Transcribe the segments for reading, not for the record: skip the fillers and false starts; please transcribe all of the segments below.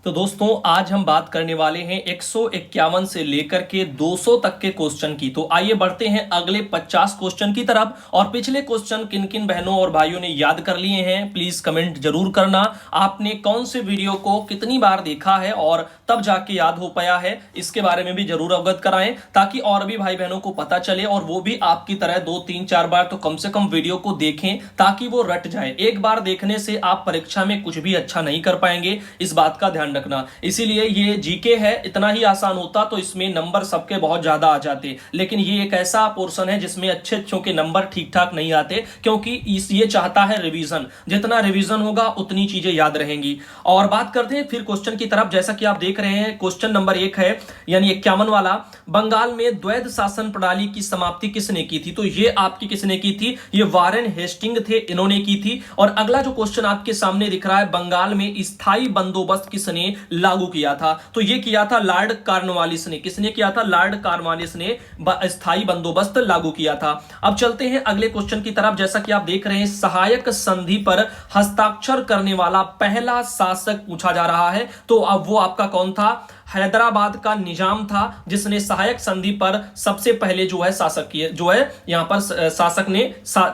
तो दोस्तों आज हम बात करने वाले हैं 151 से लेकर के 200 तक के क्वेश्चन की। तो आइए बढ़ते हैं अगले 50 क्वेश्चन की तरफ। और पिछले क्वेश्चन किन किन बहनों और भाइयों ने याद कर लिए हैं प्लीज कमेंट जरूर करना। आपने कौन से वीडियो को कितनी बार देखा है और तब जाके याद हो पाया है, इसके बारे में भी जरूर अवगत कराएं ताकि और भी भाई बहनों को पता चले और वो भी आपकी तरह 2 3 4 बार तो कम से कम वीडियो को देखें ताकि वो रट जाए। एक बार देखने से आप परीक्षा में कुछ भी अच्छा नहीं कर पाएंगे, इस बात का ध्यान रखना। इसीलिए ये जीके है, इतना ही आसान होता तो इसमें नंबर सबके बहुत ज्यादा आ जाते, लेकिन ये एक ऐसा पोर्शन है जिसमें अच्छे अच्छों के नंबर ठीक ठाक नहीं आते क्योंकि ये चाहता है रिवीजन। जितना रिवीजन होगा उतनी चीजें याद रहेंगी। और बात करते हैं फिर क्वेश्चन की तरफ। जैसा कि आप देख रहे हैं क्वेश्चन नंबर 1 है यानी 51 वाला, बंगाल में द्वैध शासन प्रणाली की समाप्ति किसने की थी? तो ये आपकी किसने की थी? ये वारेन हेस्टिंग थे, इन्होंने की थी। और अगला जो क्वेश्चन आपके सामने दिख रहा है, बंगाल में स्थायी बंदोबस्त किसने लागू किया था? तो ये किया था लॉर्ड कॉर्नवालिस ने। किसने किया था? लॉर्ड कॉर्नवालिस ने स्थायी बंदोबस्त लागू किया था। अब चलते हैं अगले क्वेश्चन की तरफ। जैसा कि आप देख रहे हैं, सहायक संधि पर हस्ताक्षर करने वाला पहला शासक पूछा जा रहा है। तो अब वो आपका कौन था? हैदराबाद का निजाम था जिसने सहायक संधि पर सबसे पहले जो है यहां पर शासक ने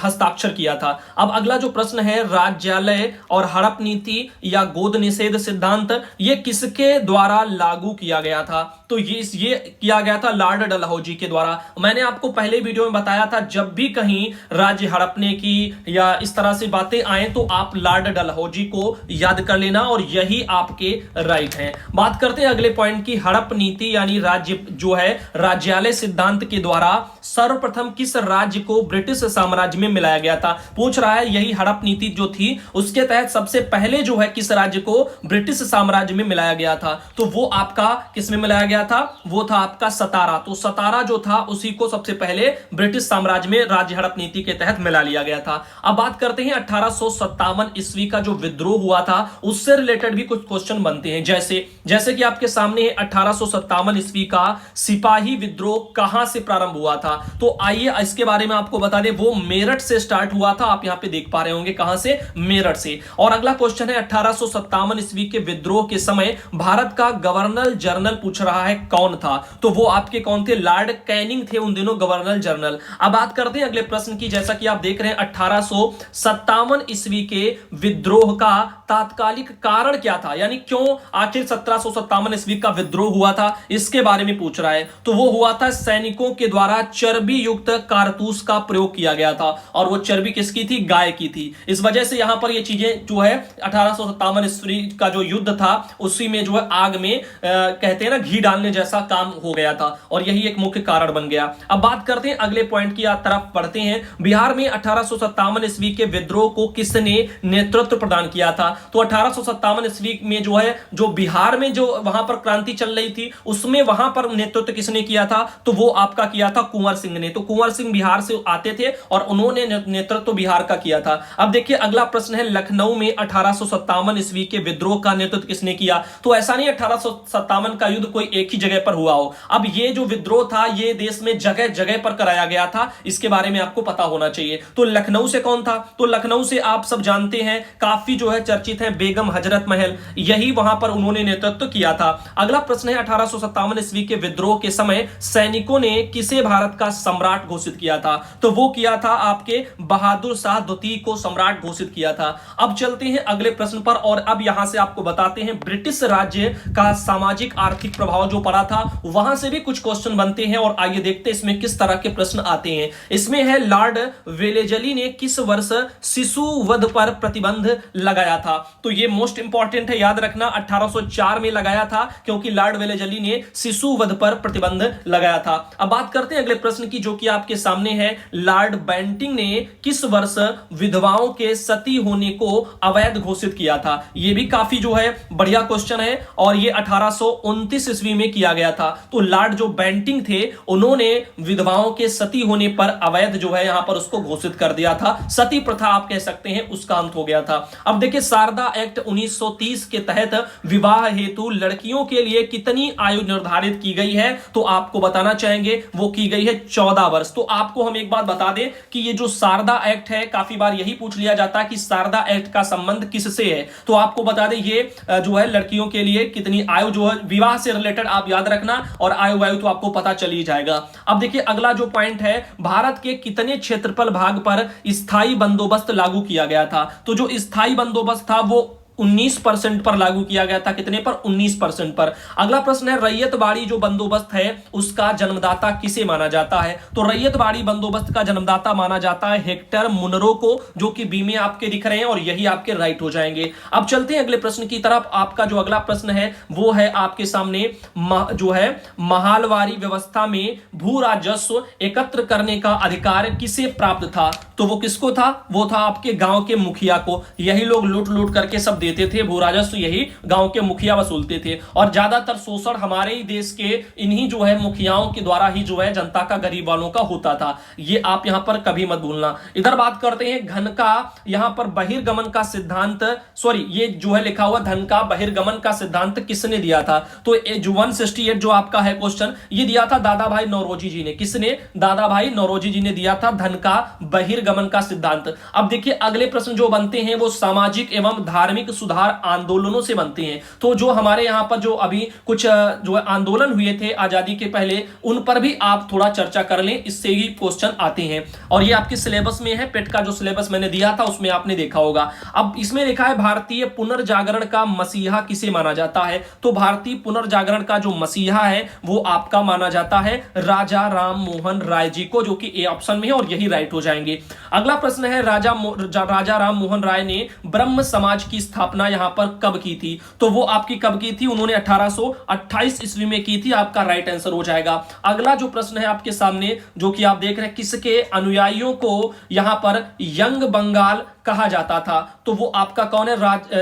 हस्ताक्षर किया था। अब अगला जो प्रश्न है, राज्यालय और हड़प नीति या गोद निषेध सिद्धांत ये किसके द्वारा लागू किया गया था? तो ये किया गया था लॉर्ड डलहौजी के द्वारा। मैंने आपको पहले वीडियो में बताया था जब भी कहीं राज्य हड़पने की या इस तरह से बातें आए तो आप लॉर्ड डलहौजी को याद कर लेना और यही आपके राइट हैं। बात करते हैं अगले पॉइंट की, हड़प नीति यानी राज्य जो है राज्यालय सिद्धांत के द्वारा सर्वप्रथम किस राज्य को ब्रिटिश साम्राज्य में मिलाया गया था? पूछ रहा है यही हड़प नीति जो थी उसके तहत सबसे पहले जो है किस राज्य को ब्रिटिश साम्राज्य में मिलाया गया था? तो वो आपका किस में मिलाया गया था? वो था आपका सतारा। तो सतारा जो था उसी को सबसे पहले ब्रिटिश साम्राज्य में राज्य हड़प नीति के तहत मिला लिया गया था। अब बात करते हैं 1857 ईस्वी का जो विद्रोह हुआ था उससे रिलेटेड भी कुछ क्वेश्चन बनते हैं। जैसे कि आपके सामने 1857 ईस्वी का सिपाही विद्रोह कहां से प्रारंभ हुआ था? तो आइए इसके बारे में आपको बता दें, वो मेरठ से स्टार्ट हुआ था। आप यहां पे देख पा रहे होंगे कहां से? मेरठ से। और अगला क्वेश्चन है 1857 ईस्वी के विद्रोह के समय भारत का गवर्नर जनरल पूछ रहा है कौन था? तो वो आपके कौन थे? लॉर्ड कैनिंग थे उन दिनों गवर्नर जनरल। अब बात करते हैं अगले प्रश्न की। जैसा कि आप देख रहे हैं 1857 ईस्वी के विद्रोह का तात्कालिक कारण क्या था, यानी क्यों आखिर 1757 ईस्वी का विद्रोह हुआ था, इसके बारे में पूछ रहा है। तो वो हुआ था सैनिकों के द्वारा चर्बी युक्त कारतूस का प्रयोग किया गया था और वो चर्बी किसकी थी? गाय की थी। इस वजह से यहां पर ये चीजें जो है 1857 ईस्वी का जो युद्ध था उसी में जो है आग में कहते हैं ना घी डालने जैसा काम हो गया था और यही एक मुख्य कारण बन गया। अब बात करते हैं अगले पॉइंट की तरफ बढ़ते हैं। बिहार में 1857 ईस्वी के विद्रोह को किसने नेतृत्व प्रदान किया था? तो 1857 ईस्वी में जो है जो बिहार में जो वहां पर क्रांति चल रही थी उसमें वहां पर नेतृत्व किसने किया था? तो वो आपका किया था कुंवर सिंह ने। तो कुंवर सिंह बिहार से आते थे और उन्होंने नेतृत्व बिहार का किया था। अब देखिए अगला प्रश्न है, लखनऊ में 1857 ईस्वी के विद्रोह का नेतृत्व किसने किया? तो ऐसा नहीं 1857 का युद्ध कोई एक ही जगह पर हुआ हो। अब ये जो विद्रोह था ये देश में जगह जगह पर कराया गया था, इसके बारे में आपको पता होना चाहिए। तो लखनऊ से कौन था? तो लखनऊ से आप सब जानते हैं काफी जो है चर्चित है बेगम हजरत महल, यही वहां पर उन्होंने नेतृत्व किया था। अगला प्रश्न है 1857 ईस्वी के विद्रोह के समय सैनिकों ने किसे भारत का सम्राट घोषित किया था? तो वो किया था आपके बहादुर शाह द्वितीय को सम्राट घोषित किया था। अब चलते हैं अगले प्रश्न पर और अब यहां से आपको बताते हैं ब्रिटिश राज्य का सामाजिक आर्थिक प्रभाव जो पड़ा था वहां से भी कुछ क्वेश्चन बनते हैं और आइए देखते हैं इसमें किस तरह के प्रश्न आते हैं। इसमें है लॉर्ड वेलेजली ने किस वर्ष शिशु वध पर प्रतिबंध लगाया था? तो ये मोस्ट इंपॉर्टेंट है, याद रखना 1804 में लगाया था क्योंकि लॉर्ड वेलेजली ने शिशु वध पर प्रतिबंध लगाया था। अब बात करते हैं अगले प्रश्न की जो कि आपके सामने है, लॉर्ड बेंटिंग ने किस वर्ष विधवाओं के सती होने को अवैध घोषित किया था? ये भी काफी जो है बढ़िया क्वेश्चन है और ये 1829 ईस्वी में किया गया था। तो लॉर्ड जो बेंटिंग थे उन्होंने विधवाओं के सती होने पर अवैध जो है यहां पर उसको घोषित कर दिया था। सती प्रथा आप कह सकते हैं उसका अंत हो गया था। अब देखिए शारदा एक्ट 1930 के तहत विवाह हेतु लड़कियों के लिए कितनी आयु निर्धारित की गई है? तो आपको बताना चाहेंगे वो की गई है 14 वर्ष। तो आपको हम एक बात बता दें कि ये जो शारदा एक्ट है, काफी बार यही पूछ लिया जाता है कि शारदा एक्ट का संबंध किससे है। तो आपको बता दें ये जो है लड़कियों के लिए कितनी आयु जो है विवाह से रिलेटेड आप याद रखना, और आयु वायु तो आपको पता चल ही जाएगा। अब देखिए अगला जो पॉइंट है, भारत के कितने क्षेत्रफल भाग पर स्थायी बंदोबस्त लागू किया गया था। तो जो स्थायी बंदोबस्त था वो 19% पर लागू किया गया था। कितने पर? 19% पर। अगला प्रश्न है, रैयतवाड़ी जो बंदोबस्त है उसका जन्मदाता किसे माना जाता है। तो रैयतवाड़ी बंदोबस्त का जन्मदाता माना जाता है हेक्टर मुनरो को, जो कि बी में आपके दिख रहे हैं, और यही आपके राइट हो जाएंगे। अब चलते हैं अगले प्रश्न की तरफ। आपका जो अगला प्रश्न है वो है आपके सामने जो है महालवारी व्यवस्था में भू राजस्व एकत्र करने का अधिकार किसे प्राप्त था। तो वो किसको था? वो था आपके गांव के मुखिया को। यही लोग लूट लूट करके सब देते थे, भू राजस्व यही गांव के मुखिया वसूलते थे। और ज्यादातर शोषण हमारे ही देश के इन्हीं जो है मुखियाओं के द्वारा ही जो है जनता का, गरीब वालों का होता था। ये आप यहां पर कभी मत भूलना। इधर बात करते हैं घन का, यहां पर बहिर्गमन का सिद्धांत, सॉरी ये जो है लिखा हुआ धन का बहिर्गमन का सिद्धांत किसने दिया था। तो जो 168 जो आपका है क्वेश्चन, ये दिया था दादा भाई नौरोजी जी ने। किसने? दादा भाई नौरोजी जी ने दिया था धन का बहिर्गमन का सिद्धांत। अब देखिए अगले प्रश्न जो बनते हैं वो सामाजिक एवं धार्मिक सुधार आंदोलनों से बनते हैं। तो जो हमारे यहां पर जो अभी कुछ जो आंदोलन हुए थे आजादी के पहले, उन पर भी आप थोड़ा चर्चा कर लें, इससे ही क्वेश्चन आते हैं। और ये आपके सिलेबस में है, पेट का जो सिलेबस मैंने दिया था उसमें आपने देखा होगा। अब इसमें लिखा है भारतीय पुनर्जागरण का मसीहा किसे माना जाता है। तो भारतीय पुनर्जागरण का जो मसीहा है वो आपका माना जाता है राजा राम मोहन राय जी को, जो कि ए ऑप्शन में है, और यही राइट हो जाएंगे। अगला प्रश्न है राजा राम मोहन राय ने ब्रह्म समाज की स्थापना यहां पर कब की थी। तो वो आपकी कब की थी? उन्होंने 1828 ईस्वी में की थी। आपका राइट आंसर हो जाएगा। अगला जो प्रश्न है आपके सामने, जो कि आप देख रहे हैं, किसके अनुयायियों को यहां पर यंग बंगाल कहा जाता था। तो वो आपका कौन है?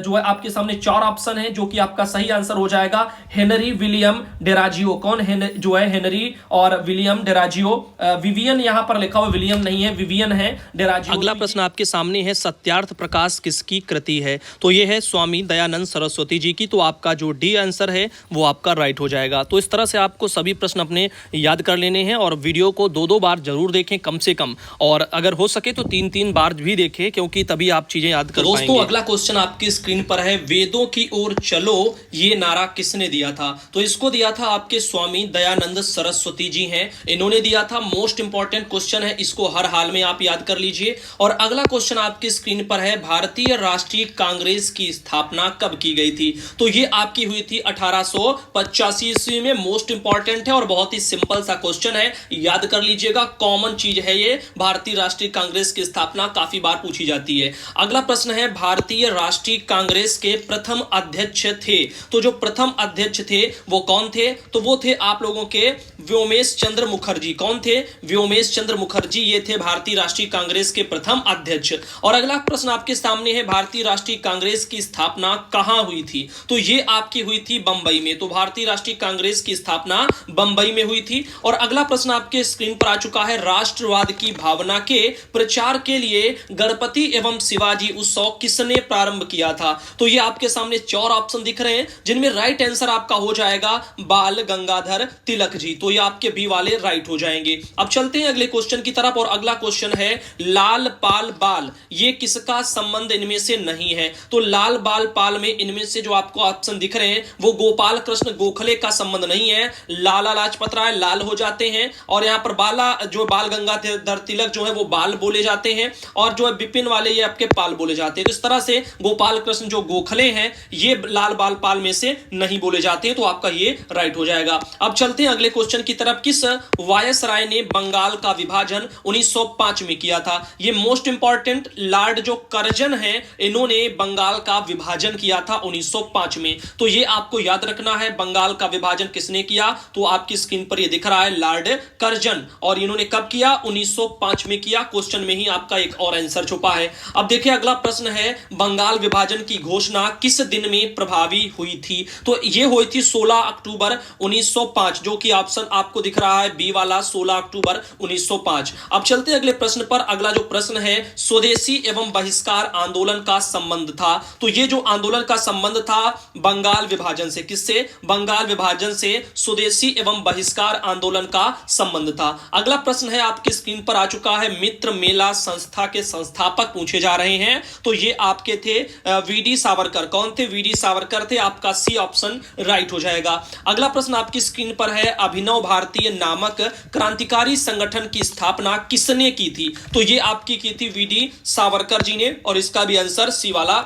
जो है आपके सामने 4 ऑप्शन है, जो कि आपका सही आंसर हो जाएगा हेनरी विलियम डेराजियो। कौन है? जो है हेनरी और विलियम डेराजियो। विवियन यहां पर लिखा हुआ, विलियम नहीं है, विवियन है, डेराजियो। अगला प्रश्न आपके सामने है, सत्यार्थ प्रकाश किसकी कृति है। तो ये है स्वामी दयानंद सरस्वती जी की। तो आपका जो डी आंसर है वो आपका राइट हो जाएगा। तो इस तरह से आपको सभी प्रश्न अपने याद कर लेने हैं, और वीडियो को 2-2 बार जरूर देखें कम से कम, और अगर हो सके तो 3-3 बार भी देखें, क्योंकि तभी आप चीजें याद कर पाएंगे। दोस्तों अगला क्वेश्चन आपकी स्क्रीन पर है, वेदों की ओर चलो ये नारा किसने दिया था। तो इसको दिया था आपके स्वामी दयानंद सरस्वती जी हैं, इन्होंने दिया था। मोस्ट इंपॉर्टेंट क्वेश्चन है, इसको हर हाल में आप याद कर लीजिए। और अगला क्वेश्चन आपकी स्क्रीन पर है, भारतीय राष्ट्रीय कांग्रेस की स्थापना कब की गई थी। तो ये आपकी हुई थी 1885 ईस्वी में। मोस्ट इंपॉर्टेंट है और बहुत ही सिंपल सा क्वेश्चन है, याद कर लीजिएगा। कॉमन चीज है ये, भारतीय राष्ट्रीय कांग्रेस की स्थापना काफी बार पूछी जाती है। अगला प्रश्न है, भारतीय राष्ट्रीय कांग्रेस के प्रथम अध्यक्ष थे। तो जो प्रथम अध्यक्ष थे वो कौन थे। तो वो थे आप लोगों के व्योमेश चंद्र मुखर्जी। कौन थे? व्योमेश चंद्र मुखर्जी, ये थे भारतीय राष्ट्रीय कांग्रेस के प्रथम अध्यक्ष। और अगला प्रश्न आपके सामने है, भारतीय राष्ट्रीय कांग्रेस की स्थापना कहां हुई थी। तो ये आपकी हुई थी बंबई में। तो भारतीय राष्ट्रीय कांग्रेस की स्थापना बंबई में हुई थी। और अगला प्रश्न आपके स्क्रीन पर आ चुका है, राष्ट्रवाद की भावना के प्रचार के लिए गणपति एवं शिवाजी उत्सव किसने प्रारंभ किया था। तो ये आपके सामने 4 ऑप्शन दिख रहे हैं, जिनमें राइट आंसर आपका हो जाएगा बाल गंगाधर तिलक जी। तो ये आपके बी वाले राइट हो जाएंगे। अब चलते हैं अगले क्वेश्चन की तरफ, और अगला क्वेश्चन है, लाल पाल बाल ये किसका संबंध इनमें से नहीं है। तो लाल बाल पाल में इनमें से जो आपको ऑप्शन दिख रहे हैं वो गोपाल कृष्ण गोखले का संबंध नहीं है। लाला लाजपत राय लाल हो जाते हैं, और यहां पर बाल गंगाधर तिलक जो है वो बाल बोले जाते हैं, और जो है बिपिन वाले ये आपके पाल बोले जाते हैं। तो इस तरह से गोपाल कृष्ण जो गोखले हैं ये लाल बाल पाल में से नहीं बोले जाते हैं। तो आपका ये राइट हो जाएगा। अब चलते हैं अगले क्वेश्चन की तरफ, किस वायसराय ने बंगाल का विभाजन 1905 में किया था। ये मोस्ट इंपॉर्टेंट, लॉर्ड जो कर्जन है इन्होंने बंगाल का विभाजन किया था 1905 में। तो ये आपको याद रखना है, बंगाल का विभाजन किसने किया। तो आपकी स्क्रीन पर ये दिख रहा है लॉर्ड कर्जन, और इन्होंने कब किया? 1905 में किया। क्वेश्चन में ही आपका एक और आंसर छुपा है। अब देखिए अगला प्रश्न है, बंगाल विभाजन की घोषणा किस दिन में प्रभावी हुई थी? तो ये हुई थी 16 अक्टूबर 1905, जो कि ऑप्शन आपको दिख रहा है बी वाला, 16 अक्टूबर 1905। अब चलते हैं अगले प्रश्न पर। अगला जो प्रश्न है, स्वदेशी एवं बहिष्कार आंदोलन का संबंध था। तो ये जो आंदोलन का संबंध था बंगाल विभाजन से, किससे? बंगाल विभाजन से स्वदेशी एवं बहिष्कार आंदोलन का संबंध था। अगला प्रश्न है आपकी स्क्रीन पर आ चुका है, मित्र मेला संस्था के संस्थापक पूछे जा रहे हैं। तो ये आपके थे वीडी सावरकर। कौन थे? वीडी सावरकर थे। आपका सी ऑप्शन राइट हो जाएगा। अगला प्रश्न आपकी स्क्रीन पर है, अभिनव भारतीय नामक क्रांतिकारी संगठन की स्थापना किसने की थी? तो ये आपकी की थी वीडी सावरकर जी ने, और इसका भी आंसर सी वाला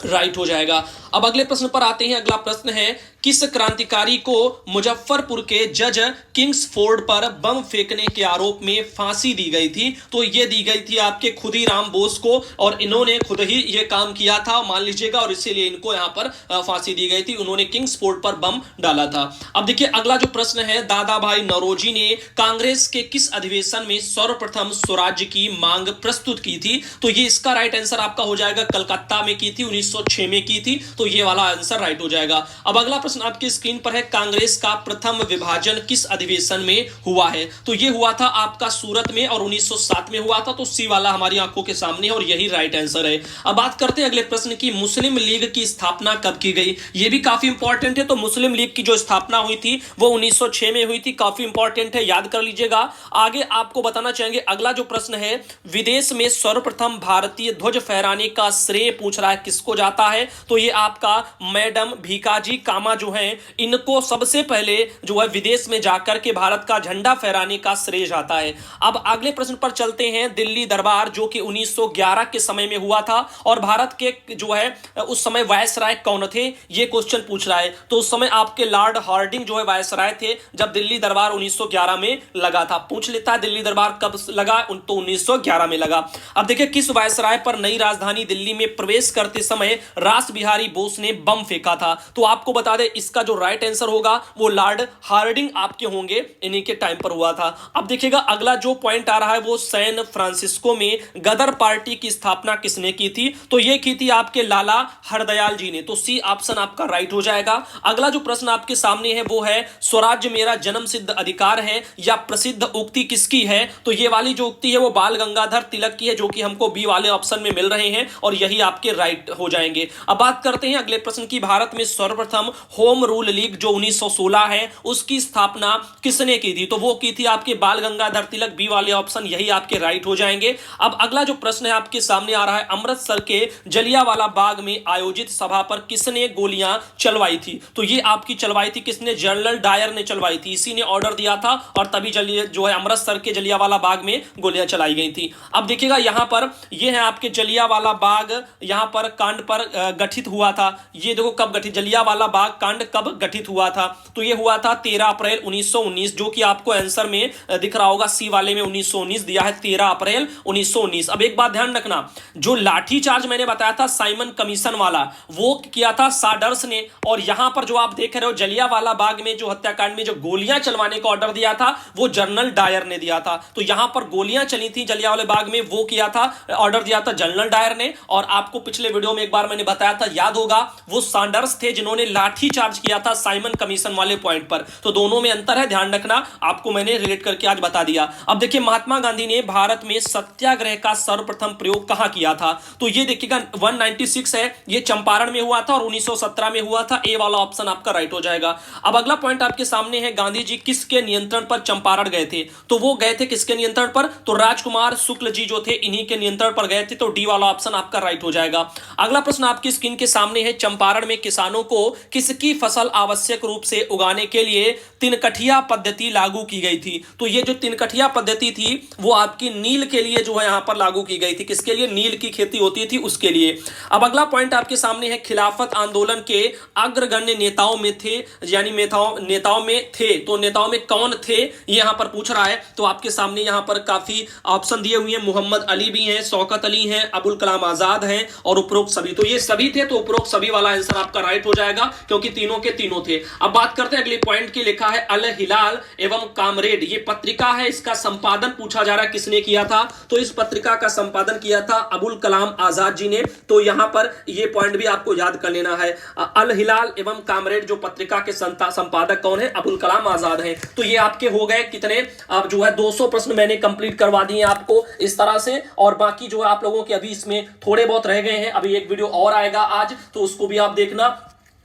राइट हो जाएगा। अब अगले प्रश्न पर आते हैं। अगला प्रश्न है, किस क्रांतिकारी को मुजफ्फरपुर के जज किंग्सफोर्ड पर बम फेंकने के आरोप में फांसी दी गई थी? तो ये दी गई थी आपके खुदीराम बोस को, और इन्होंने खुद ही ये काम किया था मान लीजिएगा, और इसीलिए इनको यहां पर फांसी दी गई थी। उन्होंने किंग्सफोर्ड पर बम डाला था। अब देखिए अगला जो प्रश्न है, दादा भाई नौरोजी ने कांग्रेस के किस अधिवेशन में सर्वप्रथम स्वराज्य की मांग प्रस्तुत की थी? तो ये इसका राइट आंसर आपका हो जाएगा, कलकत्ता में की थी, 1906 में की थी। तो ये वाला आंसर राइट हो जाएगा। अब अगला प्रश्न आपकी स्क्रीन पर है, कांग्रेस का प्रथम विभाजन किस अधिवेशन में हुआ है? तो ये हुआ था आपका सूरत में, और 1907 में हुआ था। तो सी वाला हमारी आंखों के सामने है, और यही राइट आंसर है। अब बात करते हैं अगले प्रश्न की, मुस्लिम लीग की स्थापना कब की गई? ये भी काफी इंपॉर्टेंट है। तो मुस्लिम लीग की जो स्थापना हुई थी वो 1906 में हुई थी। काफी इंपॉर्टेंट है, याद कर लीजिएगा। आगे आपको बताना चाहेंगे। अगला जो प्रश्न है, विदेश में सर्वप्रथम भारतीय ध्वज फहराने का श्रेय पूछ रहा है किसको जाता है? तो ये आपका मैडम भीकाजी कामा जो है, इनको सबसे पहले जो है विदेश में जाकर के भारत का झंडा फहराने का श्रेय जाता है। अब अगले प्रश्न पर चलते हैं, दिल्ली दरबार जो कि 1911 के समय में हुआ था, और भारत के जो है उस समय वायसराय कौन थे? ये क्वेश्चन पूछ रहा है। तो उस समय आपके लॉर्ड हार्डिंग जो है वायसराय थे, जब दिल्ली दरबार 1911 में लगा था। पूछ लेता है दिल्ली दरबार कब लगा? तो 1911 में लगा। अब देखिए, किस वायसराय पर नई राजधानी दिल्ली में प्रवेश करते समय रास बिहारी बोस ने बम फेंका था? तो आपको बता दें, इसका जो राइट आंसर होगा वो लॉर्ड हार्डिंग आपके होंगे, इन्हीं के टाइम पर हुआ था। अब देखिएगा अगला जो पॉइंट आ रहा है, वो सैन फ्रांसिस्को में गदर पार्टी की स्थापना किसने की थी? तो ये की थी आपके लाला हरदयाल जी ने। तो सी ऑप्शन आपका राइट हो जाएगा। अगला जो प्रश्न आपके सामने है वो है, स्वराज्य मेरा जन्म सिद्ध अधिकार है या प्रसिद्ध उक्ति किसकी है? तो ये वाली जो उक्ति है वो बाल गंगाधर तिलक की है, जो कि हमको बी वाले ऑप्शन में मिल रहे हैं, और यही आपके राइट हो जाएंगे। अब बात करते हैं अगले प्रश्न की, भारत में सर्वप्रथम होम रूल लीग जो 1916 है उसकी स्थापना किसने की थी? तो वो की थी आपके बाल गंगाधर तिलक, बी वाले ऑप्शन यही आपके राइट हो जाएंगे। अब अगला जो प्रश्न है आपके सामने आ रहा है, अमृतसर के जलियांवाला बाग में आयोजित सभा पर किसने गोलियां चलवाई थी? तो ये आपकी चलवाई थी किसने? जनरल डायर ने चलवाई थी। इसी ने ऑर्डर दिया था, और तभी जो है अमृतसर के जलियांवाला बाग में गोलियां चलाई गई थी। अब देखिएगा यहां पर ये है आपके जलियांवाला बाग, यहां पर कांड पर गठित हुआ था। ये देखो कब गठित, जलियांवाला बाग कांड कब गठित हुआ था? तो ये हुआ था 13 अप्रैल 1919, जो कि आपको आंसर में दिख रहा होगा, सी वाले में 1919 दिया है, 13 अप्रैल 1919। अब एक बात ध्यान रखना, जो लाठी चार्ज मैंने बताया था साइमन कमीशन वाला, वो किया था साडर्स ने, और यहां पर जो आप देख रहे हो जलियांवाला बाग में जो हत्याकांड में जो गोलियां चलवाने का ऑर्डर दिया था वो जनरल डायर ने दिया था। तो यहां पर गोलियां चली थी जलियांवाला बाग में, वो किया था, ऑर्डर दिया था जनरल डायर ने। और आपको पिछले वीडियो में एक बार मैंने बताया था, याद होगा, वो सैंडर्स थे जिन्होंने लाठी चार्ज किया था साइमन कमीशन वाले पॉइंट पर। तो दोनों में अंतर है, ध्यान रखना, आपको मैंने रिलेट करके आज बता दिया। अब देखिए, महात्मा गांधी ने भारत में सत्याग्रह का सर्वप्रथम प्रयोग कहां किया था? तो ये देखिएगा 196 है, ये चंपारण में हुआ था, और 1917 में हुआ था। ए वाला ऑप्शन आपका राइट हो जाएगा। अब अगला पॉइंट आपके सामने है, गांधी जी किसके नियंत्रण पर चंपारण गए थे? तो वो गए थे किसके नियंत्रण पर? तो राजकुमार शुक्ल जी जो थे, इन्हीं के नियंत्रण पर गए थे। तो डी वाला ऑप्शन आपका राइट हो जाएगा। अगला प्रश्न आपकी स्क्रीन के सामने है, चंपारण में किसानों को किसकी फसल आवश्यक रूप से उगाने के लिए तिनकठिया पद्धति लागू की गई थी? तो ये जो तिनकठिया पद्धति थी वो आपकी नील के लिए जो है यहां पर लागू की गई थी। किसके लिए? नील की खेती होती थी उसके लिए। अब अगला पॉइंट आपके सामने है, खिलाफत आंदोलन के अग्रगण्य नेताओं में थे, यानी नेताओं में थे, तो नेताओं में कौन थे ये यहां पर पूछ रहा है। तो आपके सामने यहां पर काफी ऑप्शन दिए हुए हैं, मोहम्मद अली भी हैं, शौकत अली हैं, अबुल कलाम आजाद हैं, और उपरोक्त सभी सभी, तो ये सभी थे, तो उपरोक्त सभी वाला आंसर आपका राइट हो जाएगा क्योंकि तीनों के तीनों थे। अब बात करते हैं अगले पॉइंट की। लिखा है अल हिलाल एवं कामरेड, ये पत्रिका है, इसका संपादन पूछा जा रहा है किसने किया था, तो इस पत्रिका का संपादन किया था अबुल कलाम आजाद जी ने। तो यहां पर ये पॉइंट भी आपको याद कर लेना है। अल हिलाल एवं कामरेड जो पत्रिका के संपादक कौन है, अबुल कलाम आजाद है। तो ये आपके हो गए कितने, अब जो है 200 प्रश्न मैंने कंप्लीट करवा दिए आपको इस तरह से, और बाकी जो है आप लोगों के अभी इसमें थोड़े बहुत रह गए हैं। अभी एक वीडियो और आएगा आज, तो उसको भी आप देखना,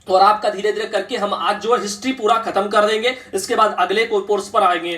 और आपका धीरे धीरे करके हम आज जो है हिस्ट्री पूरा खत्म कर देंगे, इसके बाद अगले कोर्स पर आएंगे।